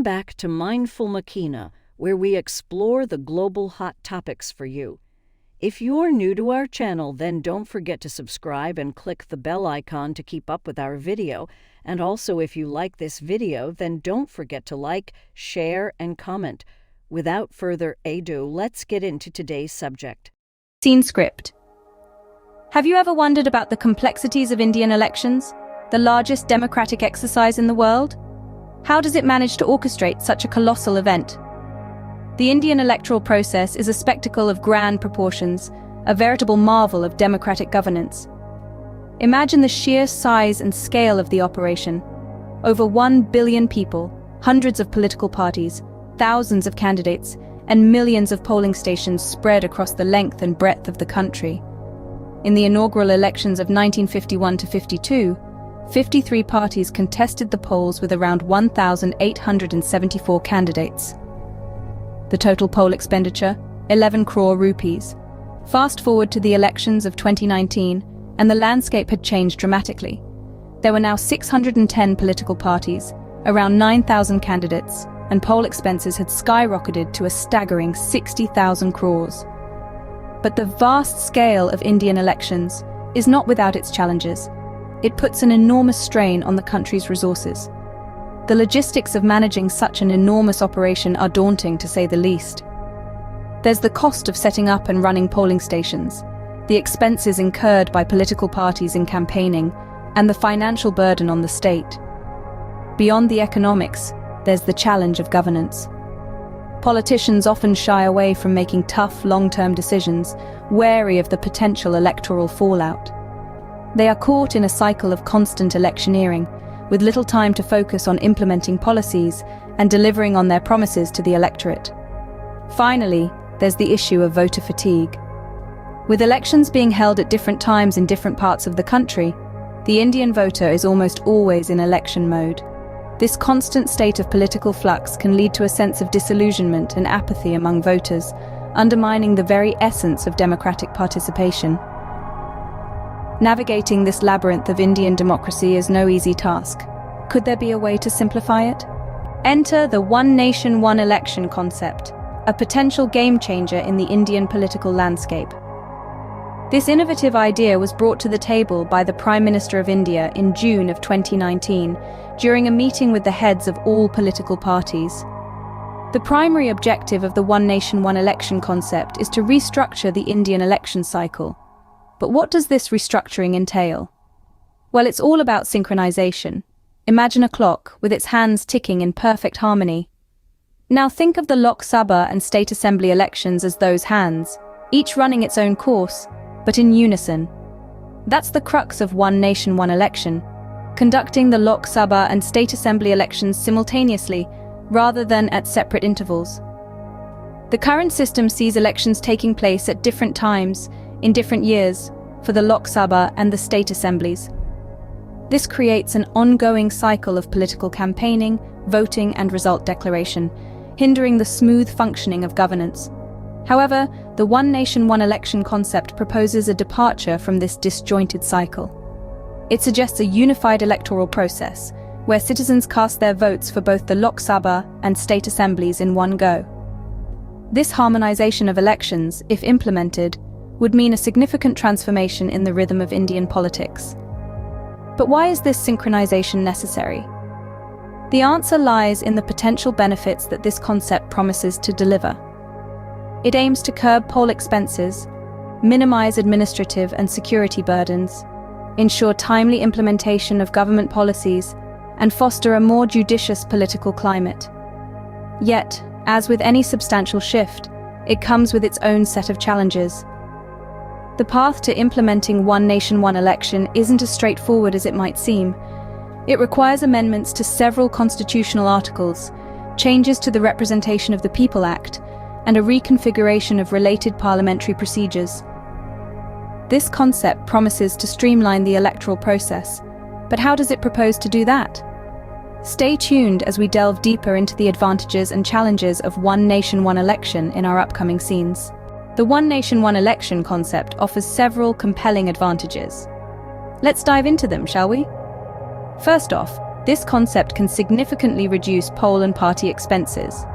back to Mindful Machina, where we explore the global hot topics for you. If you're new to our channel, then don't forget to subscribe and click the bell icon to keep up with our video. And also, if you like this video, then don't forget to like, share, and comment. Without further ado, let's get into today's subject. Scene script. Have you ever wondered about the complexities of Indian elections, the largest democratic exercise in the world? How does it manage to orchestrate such a colossal event? The Indian electoral process is a spectacle of grand proportions, a veritable marvel of democratic governance. Imagine the sheer size and scale of the operation. Over 1 billion people, hundreds of political parties, thousands of candidates, and millions of polling stations spread across the length and breadth of the country. In the inaugural elections of 1951 to 52, 53 parties contested the polls with around 1,874 candidates. The total poll expenditure, 11 crore rupees. Fast forward to the elections of 2019, and the landscape had changed dramatically. There were now 610 political parties, around 9,000 candidates, and poll expenses had skyrocketed to a staggering 60,000 crores. But the vast scale of Indian elections is not without its challenges. It puts an enormous strain on the country's resources. The logistics of managing such an enormous operation are daunting, to say the least. There's the cost of setting up and running polling stations, the expenses incurred by political parties in campaigning, and the financial burden on the state. Beyond the economics, there's the challenge of governance. Politicians often shy away from making tough, long-term decisions, wary of the potential electoral fallout. They are caught in a cycle of constant electioneering, with little time to focus on implementing policies and delivering on their promises to the electorate. Finally, there's the issue of voter fatigue. With elections being held at different times in different parts of the country, the Indian voter is almost always in election mode. This constant state of political flux can lead to a sense of disillusionment and apathy among voters, undermining the very essence of democratic participation. Navigating this labyrinth of Indian democracy is no easy task. Could there be a way to simplify it? Enter the one nation, one election concept, a potential game changer in the Indian political landscape. This innovative idea was brought to the table by the Prime Minister of India in June of 2019, during a meeting with the heads of all political parties. The primary objective of the one nation, one election concept is to restructure the Indian election cycle. But what does this restructuring entail? Well, it's all about synchronization. Imagine a clock with its hands ticking in perfect harmony. Now think of the Lok Sabha and State Assembly elections as those hands, each running its own course, but in unison. That's the crux of one nation, one election, conducting the Lok Sabha and State Assembly elections simultaneously, rather than at separate intervals. The current system sees elections taking place at different times, in different years, for the Lok Sabha and the State Assemblies. This creates an ongoing cycle of political campaigning, voting, and result declaration, hindering the smooth functioning of governance. However, the one nation, one election concept proposes a departure from this disjointed cycle. It suggests a unified electoral process, where citizens cast their votes for both the Lok Sabha and State Assemblies in one go. This harmonization of elections, if implemented, would mean a significant transformation in the rhythm of Indian politics. But why is this synchronization necessary? The answer lies in the potential benefits that this concept promises to deliver. It aims to curb poll expenses, minimize administrative and security burdens, ensure timely implementation of government policies, and foster a more judicious political climate. Yet, as with any substantial shift, it comes with its own set of challenges. The path to implementing one nation, one election isn't as straightforward as it might seem. It requires amendments to several constitutional articles, changes to the Representation of the People Act, and a reconfiguration of related parliamentary procedures. This concept promises to streamline the electoral process, but how does it propose to do that? Stay tuned as we delve deeper into the advantages and challenges of one nation, one election in our upcoming scenes. The one nation, one election concept offers several compelling advantages. Let's dive into them, shall we? First off, This concept can significantly reduce poll and party expenses.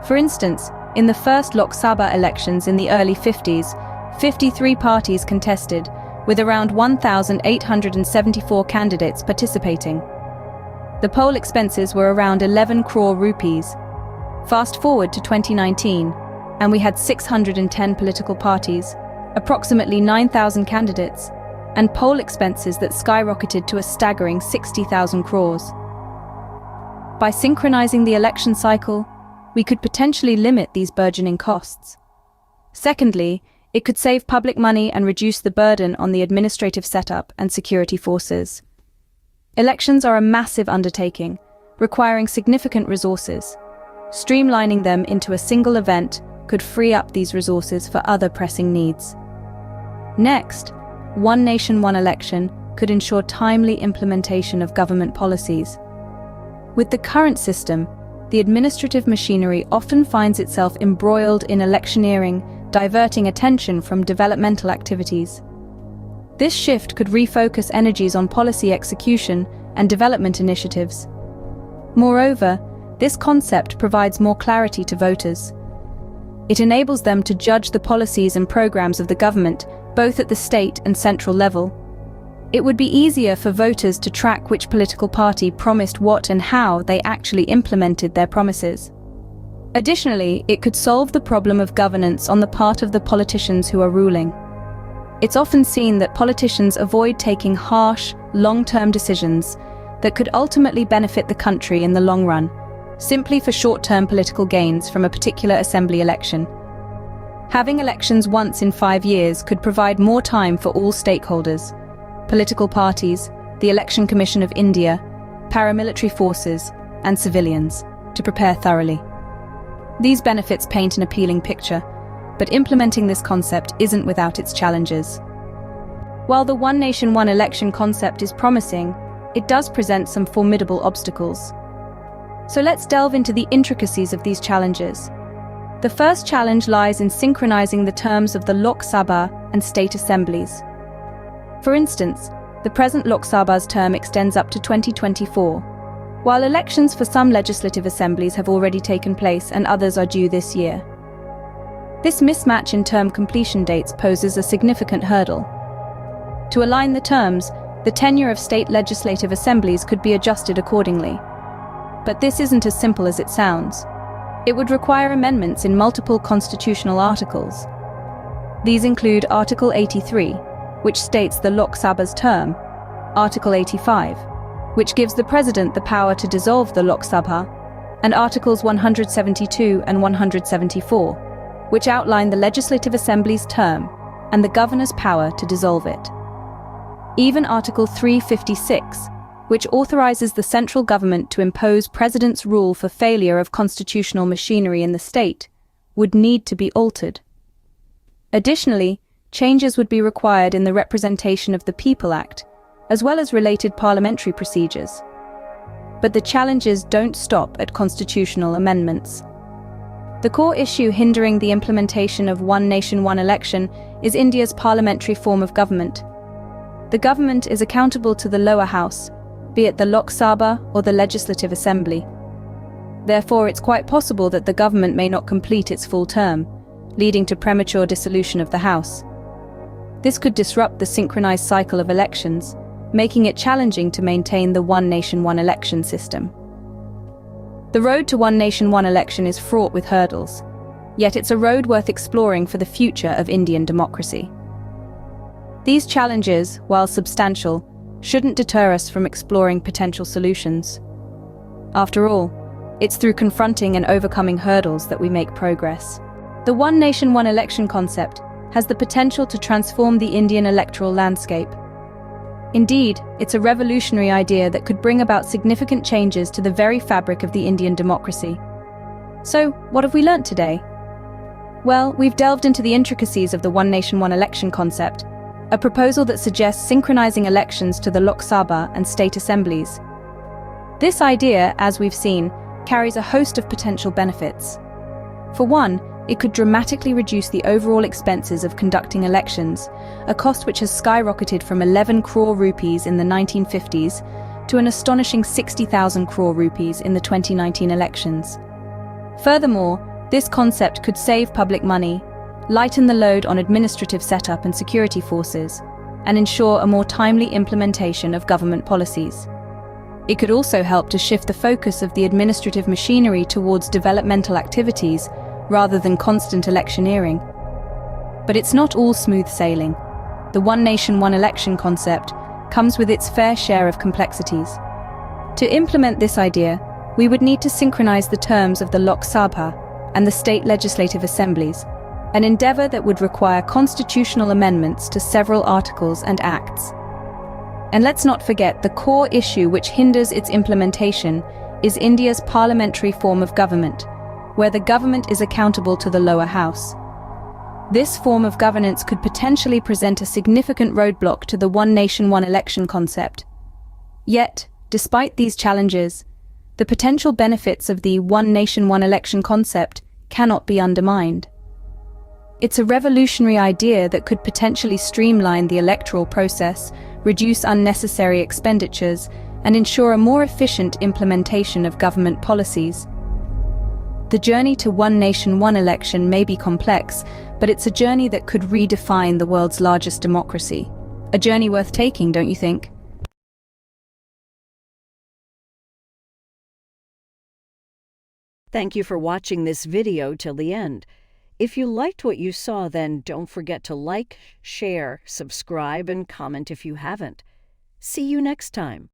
For instance, in the first Lok Sabha elections in the early 50s, 53 parties contested, with around 1,874 candidates participating. The poll expenses were around 11 crore rupees. Fast forward to 2019, and we had 610 political parties, approximately 9,000 candidates, and poll expenses that skyrocketed to a staggering 60,000 crores. By synchronizing the election cycle, we could potentially limit these burgeoning costs. Secondly, it could save public money and reduce the burden on the administrative setup and security forces. Elections are a massive undertaking, requiring significant resources. Streamlining them into a single event could free up these resources for other pressing needs. Next, One Nation, One Election could ensure timely implementation of government policies. With the current system, the administrative machinery often finds itself embroiled in electioneering, diverting attention from developmental activities. This shift could refocus energies on policy execution and development initiatives. Moreover, this concept provides more clarity to voters. It enables them to judge the policies and programs of the government, both at the state and central level. It would be easier for voters to track which political party promised what and how they actually implemented their promises. Additionally, it could solve the problem of governance on the part of the politicians who are ruling. It's often seen that politicians avoid taking harsh, long-term decisions that could ultimately benefit the country in the long run, simply for short-term political gains from a particular assembly election. Having elections once in 5 years could provide more time for all stakeholders, political parties, the Election Commission of India, paramilitary forces, and civilians, to prepare thoroughly. These benefits paint an appealing picture, but implementing this concept isn't without its challenges. While the One Nation, One Election concept is promising, it does present some formidable obstacles. So let's delve into the intricacies of these challenges. The first challenge lies in synchronizing the terms of the Lok Sabha and State Assemblies. For instance, the present Lok Sabha's term extends up to 2024, while elections for some legislative assemblies have already taken place and others are due this year. This mismatch in term completion dates poses a significant hurdle. To align the terms, the tenure of state legislative assemblies could be adjusted accordingly. But this isn't as simple as it sounds. It would require amendments in multiple constitutional articles. These include Article 83, which states the Lok Sabha's term, Article 85, which gives the President the power to dissolve the Lok Sabha, and Articles 172 and 174, which outline the Legislative Assembly's term and the Governor's power to dissolve it. Even Article 356, which authorizes the central government to impose President's rule for failure of constitutional machinery in the state, would need to be altered. Additionally, changes would be required in the Representation of the People Act, as well as related parliamentary procedures. But the challenges don't stop at constitutional amendments. The core issue hindering the implementation of One Nation, One Election is India's parliamentary form of government. The government is accountable to the lower house, be it the Lok Sabha or the Legislative Assembly. Therefore, it's quite possible that the government may not complete its full term, leading to premature dissolution of the House. This could disrupt the synchronized cycle of elections, making it challenging to maintain the One Nation, One Election system. The road to One Nation, One Election is fraught with hurdles, yet it's a road worth exploring for the future of Indian democracy. These challenges, while substantial, shouldn't deter us from exploring potential solutions. After all, it's through confronting and overcoming hurdles that we make progress. The One Nation, One Election concept has the potential to transform the Indian electoral landscape. Indeed, it's a revolutionary idea that could bring about significant changes to the very fabric of the Indian democracy. So, what have we learnt today? Well, we've delved into the intricacies of the One Nation, One Election concept, a proposal that suggests synchronizing elections to the Lok Sabha and state assemblies. This idea, as we've seen, carries a host of potential benefits. For one, it could dramatically reduce the overall expenses of conducting elections, a cost which has skyrocketed from 11 crore rupees in the 1950s to an astonishing 60,000 crore rupees in the 2019 elections. Furthermore, this concept could save public money, lighten the load on administrative setup and security forces, and ensure a more timely implementation of government policies. It could also help to shift the focus of the administrative machinery towards developmental activities rather than constant electioneering. But it's not all smooth sailing. The one nation, one election concept comes with its fair share of complexities. To implement this idea, we would need to synchronize the terms of the Lok Sabha and the state legislative assemblies, an endeavor that would require constitutional amendments to several articles and acts. And let's not forget the core issue which hinders its implementation is India's parliamentary form of government, where the government is accountable to the lower house. This form of governance could potentially present a significant roadblock to the one nation, one election concept. Yet, despite these challenges, the potential benefits of the one nation, one election concept cannot be undermined. It's a revolutionary idea that could potentially streamline the electoral process, reduce unnecessary expenditures, and ensure a more efficient implementation of government policies. The journey to one nation, one election may be complex, but it's a journey that could redefine the world's largest democracy. A journey worth taking, don't you think? Thank you for watching this video till the end. If you liked what you saw, then don't forget to like, share, subscribe, and comment if you haven't. See you next time.